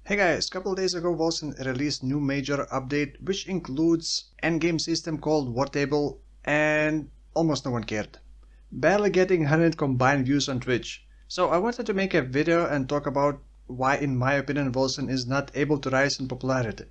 Hey guys, couple days ago Wolcen released new major update which includes endgame system called War Table and almost no one cared. Barely getting 100 combined views on Twitch. So I wanted to make a video and talk about why in my opinion Wolcen is not able to rise in popularity.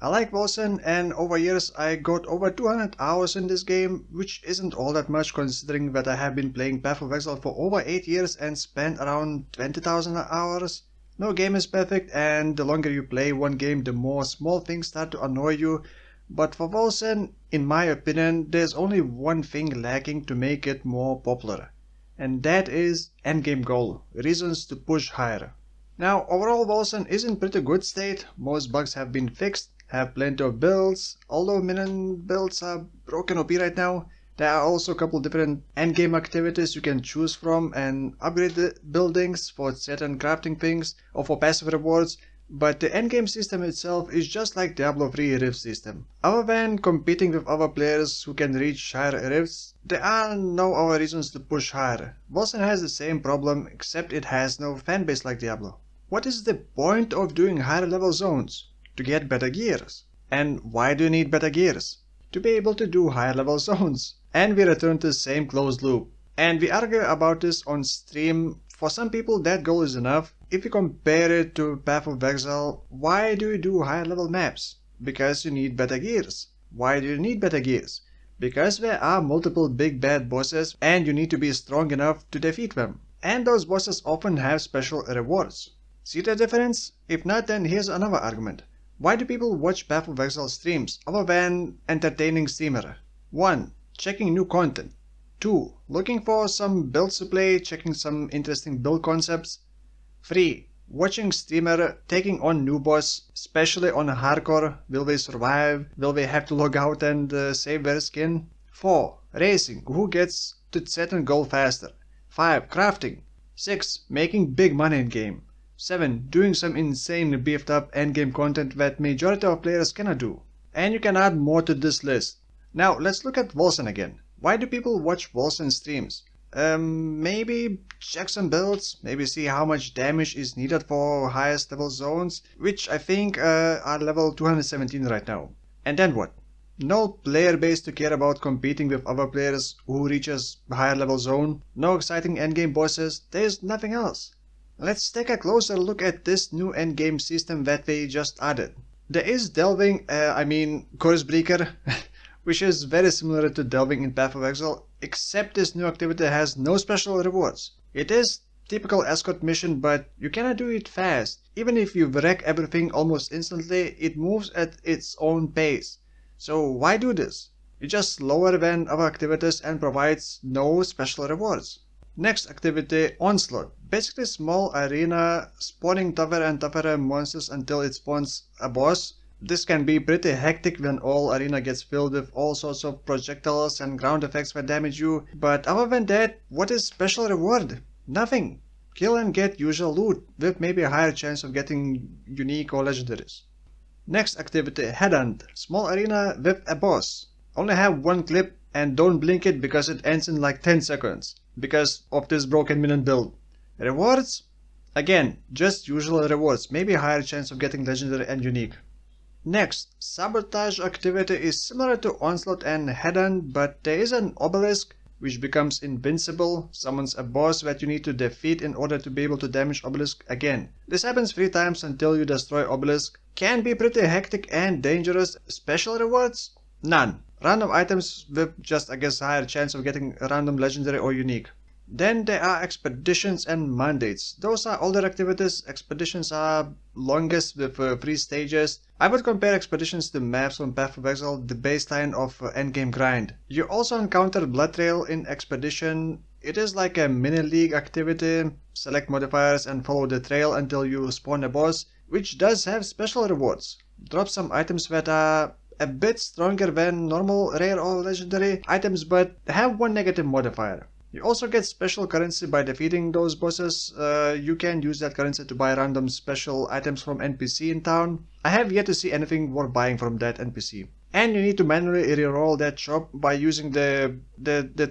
I like Wolcen and over years I got over 200 hours in this game, which isn't all that much considering that I have been playing Path of Exile for over 8 years and spent around 20,000 hours. No game is perfect and the longer you play one game the more small things start to annoy you, but for Wolcen, in my opinion, there's only one thing lacking to make it more popular. And that is endgame goal, reasons to push higher. Now, overall Wolcen is in pretty good state, most bugs have been fixed, have plenty of builds, although minion builds are broken OP right now. There are also a couple different endgame activities you can choose from and upgrade the buildings for certain crafting things or for passive rewards, but the endgame system itself is just like Diablo 3 Rift system. Other than competing with other players who can reach higher rifts, there are no other reasons to push higher. Wolcen has the same problem except it has no fanbase like Diablo. What is the point of doing higher level zones? To get better gears. And why do you need better gears? To be able to do higher level zones. And we return to the same closed loop. And we argue about this on stream. For some people that goal is enough. If you compare it to Path of Exile, why do you do higher level maps? Because you need better gears. Why do you need better gears? Because there are multiple big bad bosses and you need to be strong enough to defeat them. And those bosses often have special rewards. See the difference? If not, then here's another argument. Why do people watch Path of Exile streams other than entertaining streamer? 1. Checking new content. 2. Looking for some builds to play, checking some interesting build concepts. 3. Watching streamer taking on new boss, especially on hardcore. Will they survive? Will they have to log out and save their skin? 4. Racing. Who gets to certain goal faster? 5. Crafting. 6. Making big money in game. 7. Doing some insane beefed up endgame content that majority of players cannot do. And you can add more to this list. Now let's look at Wolcen again. Why do people watch Wolcen streams? Maybe check some builds, maybe see how much damage is needed for highest level zones, which I think are level 217 right now. And then what? No player base to care about competing with other players who reaches higher level zone, no exciting endgame bosses, there's nothing else. Let's take a closer look at this new endgame system that they just added. There is delving, Curse Breaker, which is very similar to delving in Path of Exile, except this new activity has no special rewards. It is typical escort mission, but you cannot do it fast. Even if you wreck everything almost instantly, it moves at its own pace. So why do this? It's just slower than other activities and provides no special rewards. Next activity, Onslaught. Basically small arena spawning tougher and tougher monsters until it spawns a boss. This can be pretty hectic when all arena gets filled with all sorts of projectiles and ground effects that damage you. But other than that, what is special reward? Nothing. Kill and get usual loot with maybe a higher chance of getting unique or legendaries. Next activity, Headhunt. Small arena with a boss. Only have one clip and don't blink it because it ends in like 10 seconds. Because of this broken minion build. Rewards? Again, just usual rewards, maybe a higher chance of getting legendary and unique. Next, Sabotage activity is similar to Onslaught and Headhunt, but there is an obelisk which becomes invincible, summons a boss that you need to defeat in order to be able to damage obelisk again. This happens 3 times until you destroy obelisk. Can be pretty hectic and dangerous. Special rewards? None. Random items with just higher chance of getting random legendary or unique. Then there are expeditions and mandates. Those are older activities. Expeditions are longest with 3 stages. I would compare expeditions to maps on Path of Exile, the baseline of endgame grind. You also encounter Blood Trail in expedition. It is like a mini league activity. Select modifiers and follow the trail until you spawn a boss, which does have special rewards. Drop some items that are a bit stronger than normal rare or legendary items but have one negative modifier. You also get special currency by defeating those bosses. You can use that currency to buy random special items from NPC in town. I have yet to see anything worth buying from that NPC. And you need to manually reroll that shop by using the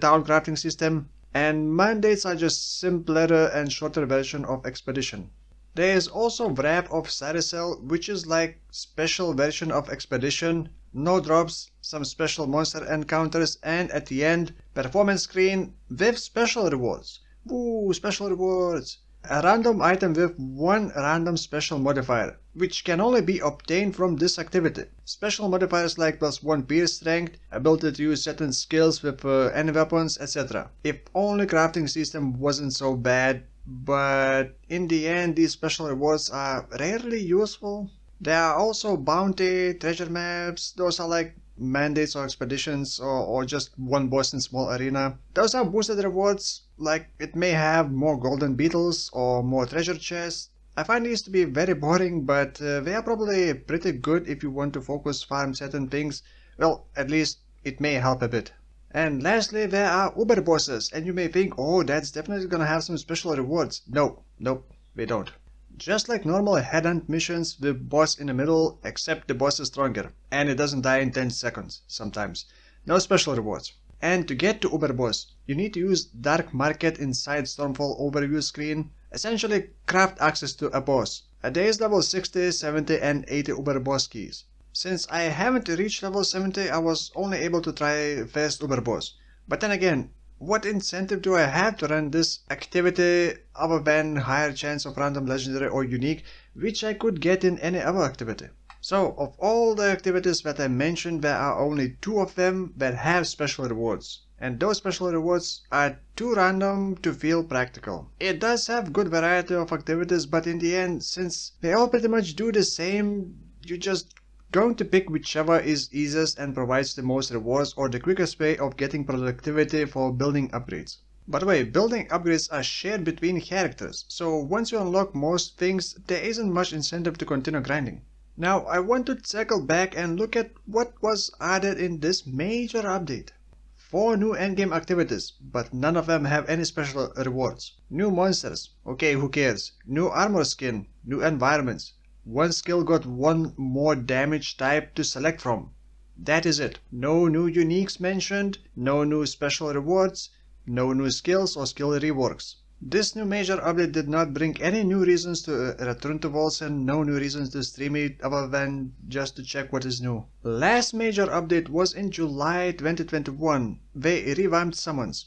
town crafting system. And mandates are just simpler and shorter version of expedition. There is also Wrath of Saricel, which is like special version of Expedition, no drops, some special monster encounters, and at the end, performance screen with special rewards. Woo, special rewards! A random item with one random special modifier, which can only be obtained from this activity. Special modifiers like +1 pierce strength, ability to use certain skills with any weapons, etc. If only crafting system wasn't so bad, but in the end these special rewards are rarely useful. There are also bounty, treasure maps, those are like mandates or expeditions or just one boss in small arena. Those are boosted rewards, like it may have more golden beetles or more treasure chests. I find these to be very boring, but they are probably pretty good if you want to focus farm certain things. Well, at least it may help a bit. And lastly, there are Uber bosses, and you may think, oh, that's definitely gonna have some special rewards. No, nope, they don't. Just like normal headhunt missions with boss in the middle, except the boss is stronger, and it doesn't die in 10 seconds, sometimes. No special rewards. And to get to Uber boss, you need to use Dark Market inside Stormfall overview screen, essentially craft access to a boss. There is level 60, 70 and 80 Uber boss keys. Since I haven't reached level 70, I was only able to try first Uber boss. But then again, what incentive do I have to run this activity other than higher chance of random legendary or unique, which I could get in any other activity? So, of all the activities that I mentioned, there are only 2 of them that have special rewards. And those special rewards are too random to feel practical. It does have good variety of activities, but in the end, since they all pretty much do the same, you just going to pick whichever is easiest and provides the most rewards or the quickest way of getting productivity for building upgrades. By the way, building upgrades are shared between characters, so once you unlock most things, there isn't much incentive to continue grinding. Now I want to circle back and look at what was added in this major update. 4 new endgame activities, but none of them have any special rewards. New monsters, okay, who cares. New armor skin, new environments. One skill got one more damage type to select from. That is it. No new uniques mentioned, no new special rewards, no new skills or skill reworks. This new major update did not bring any new reasons to return to Wolcen, no new reasons to stream it other than just to check what is new. Last major update was in July 2021. They revamped summons.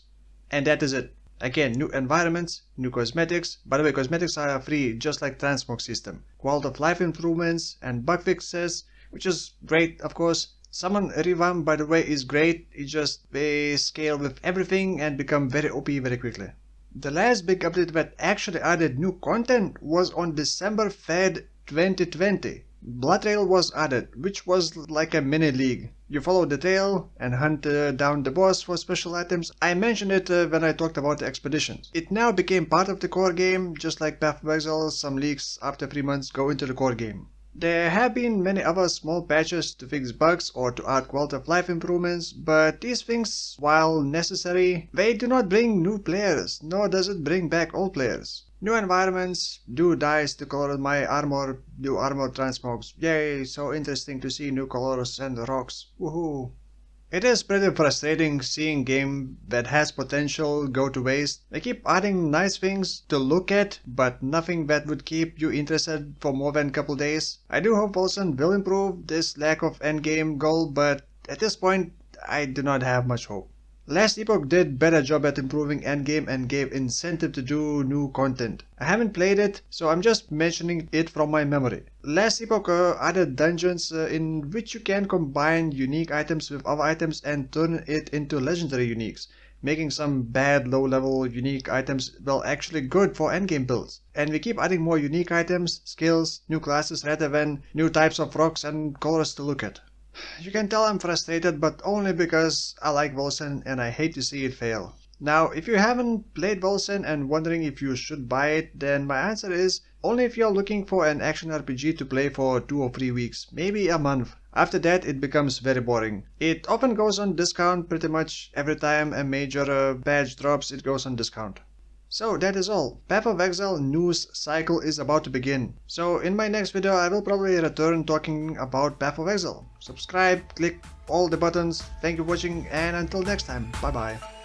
And that is it. Again, new environments, new cosmetics. By the way, cosmetics are free, just like transmog system. Quality of life improvements and bug fixes, which is great, of course. Summon revamp, by the way, is great. It just they scale with everything and become very OP very quickly. The last big update that actually added new content was on December 3rd, 2020. Blood Trail was added, which was like a mini league. You follow the trail and hunt down the boss for special items. I mentioned it when I talked about the expeditions. It now became part of the core game, just like Path of Exile. Some leaks after 3 months go into the core game. There have been many other small patches to fix bugs or to add quality of life improvements, but these things, while necessary, they do not bring new players, nor does it bring back old players. New environments, new dyes to color my armor, new armor transmogs. Yay, so interesting to see new colors and rocks. Woohoo! It is pretty frustrating seeing game that has potential go to waste. They keep adding nice things to look at, but nothing that would keep you interested for more than a couple days. I do hope Wolcen will improve this lack of endgame goal, but at this point, I do not have much hope. Last Epoch did better job at improving endgame and gave incentive to do new content. I haven't played it, so I'm just mentioning it from my memory. Last Epoch added dungeons in which you can combine unique items with other items and turn it into legendary uniques, making some bad low-level unique items well actually good for endgame builds. And we keep adding more unique items, skills, new classes rather than new types of rocks and colors to look at. You can tell I'm frustrated, but only because I like Wolcen and I hate to see it fail. Now, if you haven't played Wolcen and wondering if you should buy it, then my answer is only if you're looking for an action RPG to play for 2 or 3 weeks, maybe a month. After that, it becomes very boring. It often goes on discount pretty much every time a major badge drops, it goes on discount. So that is all. Path of Exile news cycle is about to begin. So in my next video I will probably return talking about Path of Exile. Subscribe, click all the buttons. Thank you for watching and until next time. Bye bye.